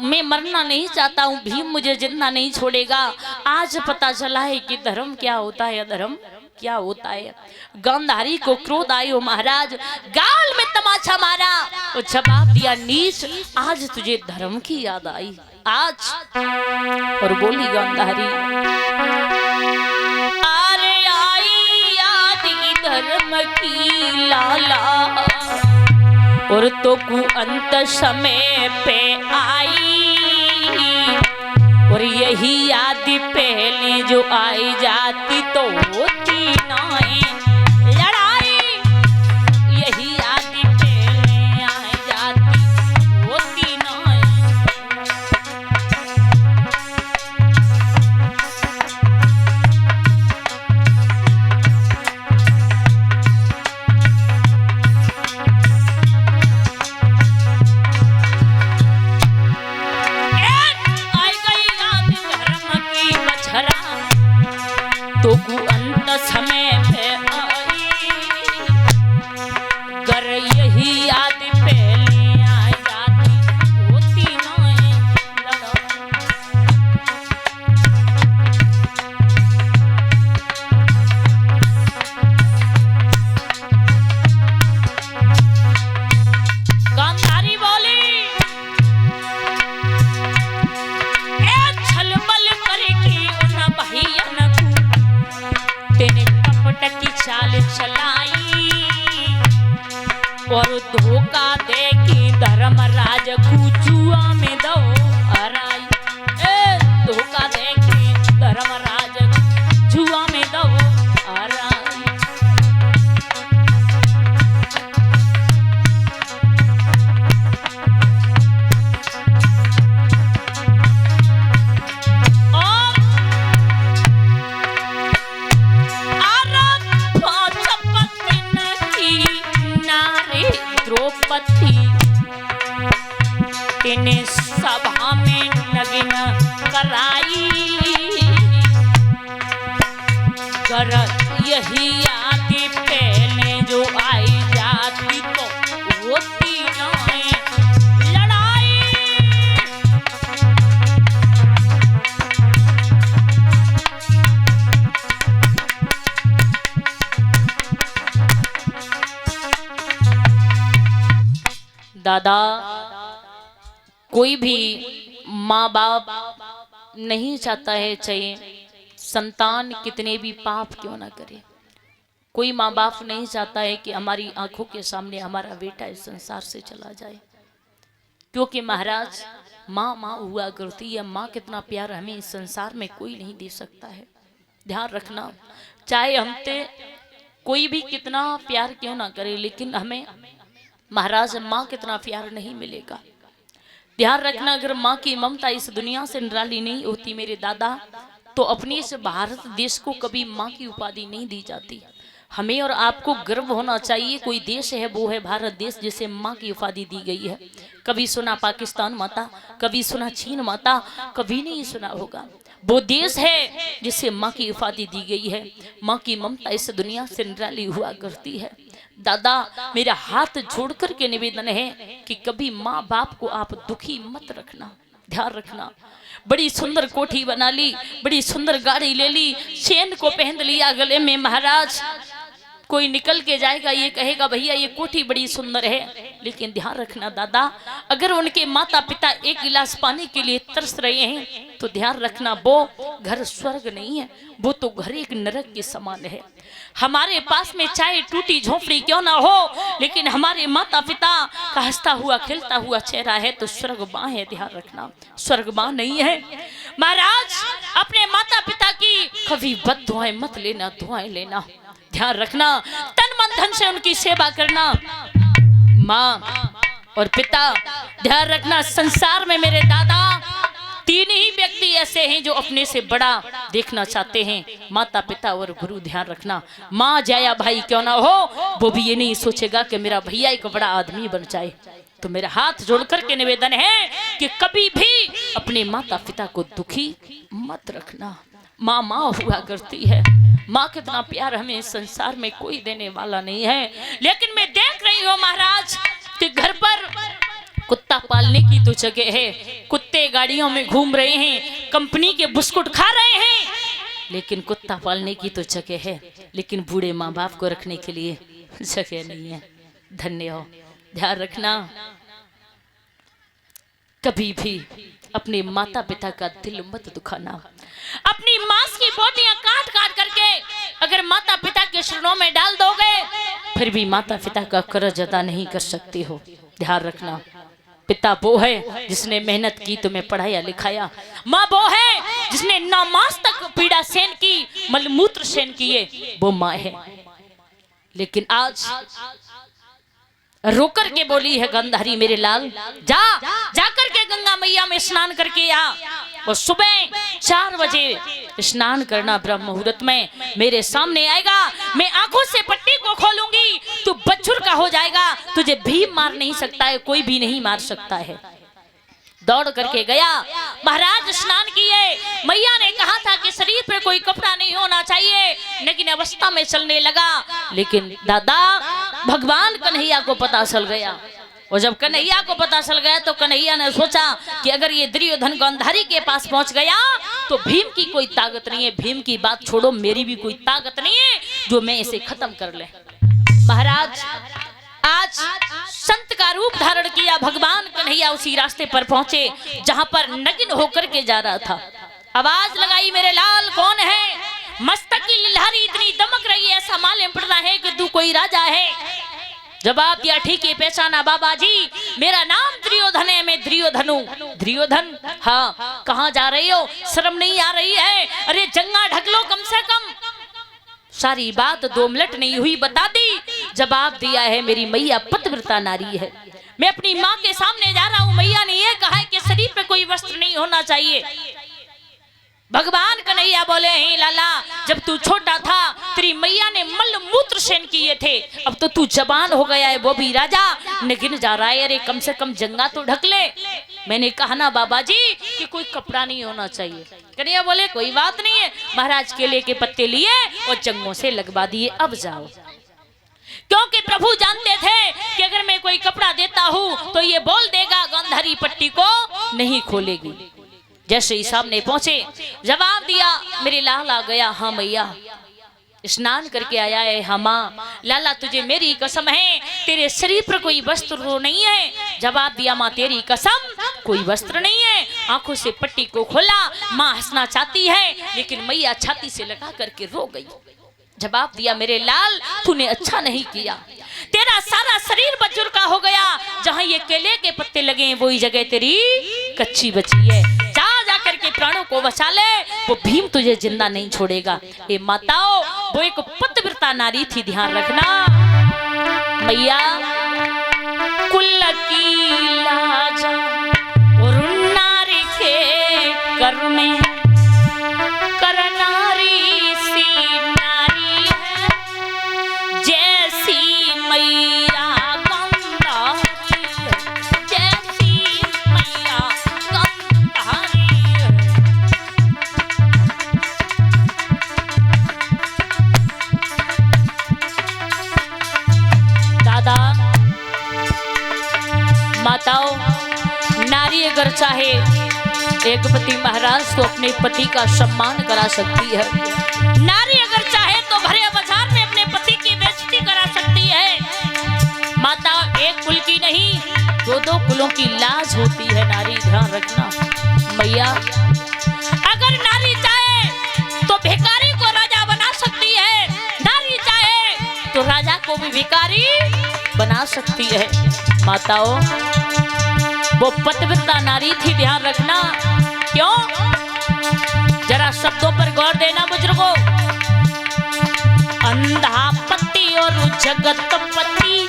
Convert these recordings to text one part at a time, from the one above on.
मैं मरना नहीं चाहता हूँ, भीम मुझे जिंदा नहीं छोड़ेगा। आज पता चला है कि धर्म क्या होता है, अधर्म क्या होता है। गांधारी को क्रोध आयो महाराज, गाल में तमाचा मारा और जवाब दिया, नीच आज तुझे धर्म की याद आई आज। और बोली गांधारी, अरे आई याद धर्म की लाला, और तो कुअंत समय पे आई, और यही याद पहले जो आई जाती तो होती नहीं लड़ाई, यही याद पहले आई जाती होती नहीं। तो कुअंत समय पे आई, कर यही याद पहले आई जाती होती नहीं लड़ाई। गांधारी बोली, ए छलबल करके उन भैया तेने कपट की चाल चलाई, और धोखा दे के धर्मराज को जुआ में दो हराई। धोखा दे के धर्मराज जुआ में दो हराई। इन्हें सभा में नगिन कराई, कर यही याद पहले जो आई जाती तो होती नहीं लड़ाई। दादा, कोई भी माँ बाप नहीं चाहता है चाहिए संतान कितने भी पाप क्यों ना करे, कोई माँ बाप नहीं चाहता है कि हमारी आंखों के सामने हमारा बेटा इस संसार से चला जाए, क्योंकि महाराज माँ माँ हुआ करती है। माँ कितना प्यार हमें इस संसार में कोई नहीं दे सकता है। ध्यान रखना, चाहे हमसे कोई भी कितना प्यार क्यों ना करे, लेकिन हमें महाराज माँ कितना प्यार नहीं मिलेगा। ध्यान रखना, अगर माँ की ममता इस दुनिया से निराली नहीं होती मेरे दादा, तो अपने इस भारत देश को कभी माँ की उपाधि नहीं दी जाती। हमें और आपको गर्व होना चाहिए, कोई देश है वो है भारत देश जिसे माँ की उपाधि दी गई है। कभी सुना पाकिस्तान माता, कभी सुना चीन माता, कभी नहीं सुना होगा। वो देश है जिसे माँ की उपाधि दी गई है। माँ की ममता इस दुनिया से निराली हुआ करती है। दादा, मेरा हाथ जोड़ कर के निवेदन है कि कभी माँ बाप को आप दुखी मत रखना। ध्यान रखना, बड़ी सुंदर कोठी बना ली, बड़ी सुंदर गाड़ी ले ली, चेन को पहन लिया गले में महाराज, कोई निकल के जाएगा ये कहेगा भैया ये कोठी बड़ी सुंदर है। लेकिन ध्यान रखना दादा, अगर उनके माता पिता एक गिलास पानी के लिए तरस रहे हैं तो ध्यान रखना वो घर स्वर्ग नहीं है, वो तो घर एक नरक के समान है। हमारे पास में चाहे टूटी झोपड़ी क्यों ना हो, लेकिन हमारे माता पिता का हंसता हुआ खिलता हुआ चेहरा है तो स्वर्ग माँ है। ध्यान रखना, स्वर्ग माँ नहीं है। महाराज, अपने माता पिता की कभी बद दुआएं मत लेना, दुआएं लेना। ध्यान रखना, तन मन धन से उनकी सेवा करना, माँ और पिता। ध्यान रखना, संसार में मेरे दादा तीन ही व्यक्ति ऐसे हैं जो अपने से बड़ा देखना चाहते हैं, माता पिता और गुरु। ध्यान रखना, माँ जाया भाई क्यों ना हो, वो भी ये नहीं सोचेगा कि मेरा भैया एक बड़ा आदमी बन जाए। तो मेरा हाथ जोड़कर के निवेदन है कि कभी भी अपने माता पिता को दुखी मत रखना। माँ माँ हुआ करती है, माँ कितना प्यार हमें इस संसार में कोई देने वाला नहीं है। लेकिन मैं देख रही हूँ महाराज कि घर पर कुत्ता पालने की तो जगह है, कुत्ते गाड़ियों में घूम रहे हैं, कंपनी के बिस्कुट खा रहे हैं, लेकिन कुत्ता पालने की तो जगह है, लेकिन बूढ़े माँ बाप को रखने के लिए जगह नहीं है। धन्य हो। ध्यान रखना, कभी भी अपने माता पिता का दिल मत दुखाना। अपनी मांस की बोटियां काट काट करके अगर माता पिता के शरणों में डाल दोगे, फिर भी माता पिता का कर्ज अदा नहीं कर सकते हो। ध्यान रखना, पिता वो है जिसने मेहनत की, तुम्हें पढ़ाया लिखाया। माँ वो है जिसने 9 मास तक पीड़ा सहन की, मलमूत्र सहन किए, वो माँ है। लेकिन आज रोकर के बोली है गांधारी, मेरे लाल जा करके गंगा मैया में स्नान करके आ, और सुबह 4 बजे स्नान करना ब्रह्म मुहूर्त में मेरे सामने आएगा, मैं आंखों से पट्टी को खोलूंगी, तू बच्छुर का हो जाएगा, तुझे भीम मार नहीं सकता है, कोई भी नहीं मार सकता है। दौड़ करके गया, महाराज स्नान किए। मैया ने कहा था कि शरीर पे कोई कपड़ा नहीं होना चाहिए, लेकिन अवस्था में चलने लगा। लेकिन दादा भगवान कन्हैया को पता चल गया, और जब कन्हैया को पता चल गया तो कन्हैया ने सोचा कि अगर ये दुर्योधन गांधारी के पास पहुंच गया तो भीम की कोई ताकत नहीं है, भीम की बात छोड़ो, मेरी भी कोई ताकत नहीं है जो मैं इसे खत्म कर ले। महाराज आज संत का रूप धारण किया, भगवान कन्हैया उसी रास्ते पर पहुंचे जहां पर नगिन होकर के जा रहा था। आवाज लगाई, मेरे लाल कौन है? मस्तक की लिलहारी इतनी दमक रही है, ऐसा मालूम पड़ता है कि तू कोई राजा है। जवाब दिया, ठीक है पहचाना बाबा जी, मेरा नाम दुर्योधन है, मैं दुर्योधन हूँ। दुर्योधन? हाँ। कहाँ जा रही हो? शर्म नहीं आ रही है? अरे जंगा ढक लो कम से कम। सारी बात 2 मिनट नहीं हुई, बता दी। जवाब दिया है, मेरी मैया पतिव्रता नारी है, मैं अपनी माँ के सामने जा रहा हूँ। मैया ने यह कहा है कि शरीर पे कोई वस्त्र नहीं होना चाहिए। भगवान कन्हैया बोले, हे लाला, जब तू छोटा था तेरी मैया ने मल मूत्र सेन किए थे, अब तो तू जवान हो गया है, वो भी राजा नगिन जा रहा है, अरे कम से कम जंगा तो ढक ले। मैंने कहा ना बाबा जी कि कोई कपड़ा नहीं होना चाहिए। कन्हैया बोले, कोई बात नहीं है। महाराज केले के पत्ते लिए और जंगों से लगवा दिए, अब जाओ। क्योंकि प्रभु जानते थे कि अगर मैं कोई कपड़ा देता हूँ तो ये बोल देगा गांधारी पट्टी को नहीं खोलेगी। जैसे ही सामने पहुंचे, जवाब दिया, मेरे लाल आ गया। हाँ मैया, स्नान करके आया है। हाँ माँ। लाला तुझे मेरी कसम है, तेरे शरीर पर कोई वस्त्र तो नहीं है? जवाब दिया, माँ तेरी कसम कोई वस्त्र नहीं है। आंखों से पट्टी को खोला, माँ हंसना चाहती है, लेकिन मैया छाती से लगा करके रो गई। जवाब दिया, मेरे लाल तूने अच्छा नहीं किया, तेरा सारा शरीर बजुर का हो गया, जहाँ ये केले के पत्ते लगे हैं वही जगह तेरी कच्ची बची है, जा करके प्राणों को बचा ले, वो भीम तुझे जिंदा नहीं छोड़ेगा। ये माताओं, वो एक पतिव्रता नारी थी, ध्यान रखना। मैया कुल की लाज और नारी के कर में करनारी सी नारी है, जैसी मैया गंधारी है, जैसी मैया गंधारी है। दादा माताओं, नारी अगर चाहे एक पति महाराज तो अपने पति का सम्मान करा सकती है। नारी अगर चाहे तो भरे बाजार में अपने पति की बेइज्जती करा सकती है। माता एक कुल की नहीं, 2 कुलों की लाज होती है नारी, ध्यान रखना। मैया अगर नारी चाहे तो भिखारी को राजा बना सकती है, नारी चाहे तो राजा को भी भिखारी बना सकती है। माताओं, वो पतिव्रता नारी थी, ध्यान रखना। क्यों? जरा शब्दों पर गौर देना बुजुर्गों। अंधा पति और जगत पति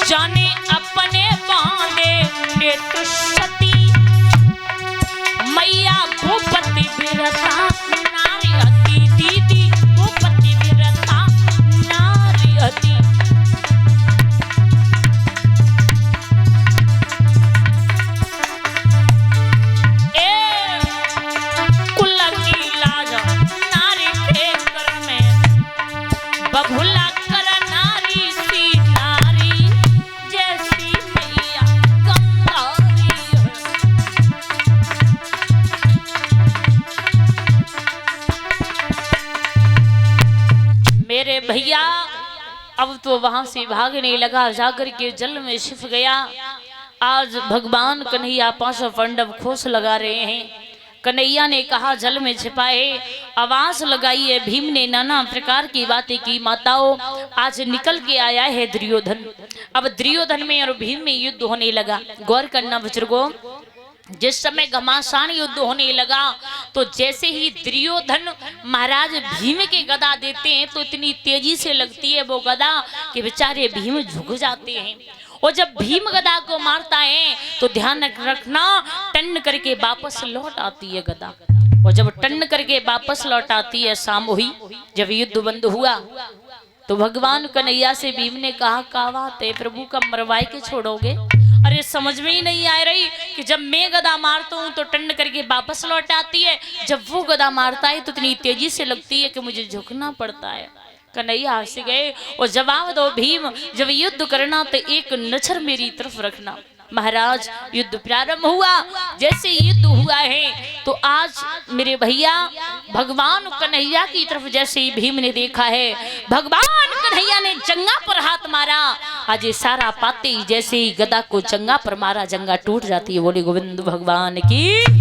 जाने अपने बांधे नेत सती, मैया भूपति विरता नारी अति, दीदी भूपति विरता नारी अति। बभुला कर नारी सी नारी, भैया अब तो वहां से भागने लगा, जाकर के जल में छिप गया। आज भगवान कन्हैया पांच पांडव खोस लगा रहे हैं। कन्हैया ने कहा जल में छिपाए, आवाज लगाई है। भीम ने नाना प्रकार की बातें की। माताओं, आज निकल के आया है दुर्योधन। अब दुर्योधन में और भीम में युद्ध होने लगा। गौर करना बुजुर्गों, जिस समय घमासान युद्ध होने लगा तो जैसे ही दुर्योधन महाराज भीम के गदा देते हैं तो इतनी तेजी से लगती है वो गदा कि बेचारे भीम झुक जाते हैं। और जब भीम गदा को मारता है तो ध्यान रखना, टन करके वापस लौट आती है गदा। और जब टन करके वापस लौट आती है, शाम हुई, जब युद्ध बंद हुआ तो भगवान कन्हैया से भीम ने कहा, का बात है प्रभु, का मरवाई के छोड़ोगे? अरे समझ में ही नहीं आ रही कि जब मैं गदा मारता हूँ तो टन करके वापस लौट आती है, जब वो गदा मारता है तो इतनी तेजी से लगती है कि मुझे झुकना पड़ता है। कन्हैया हंस गए और जवाब दो भीम, जब युद्ध करना तो एक नजर मेरी तरफ रखना। महाराज युद्ध प्रारंभ हुआ। जैसे युद्ध हुआ है तो आज मेरे भैया भगवान कन्हैया की तरफ जैसे ही भीम ने देखा है, भगवान कन्हैया ने जंगा पर हाथ मारा। आज ये सारा पाते जैसे ही गदा को जंगा पर मारा, जंगा टूट जाती है। बोले गोविंद भगवान की।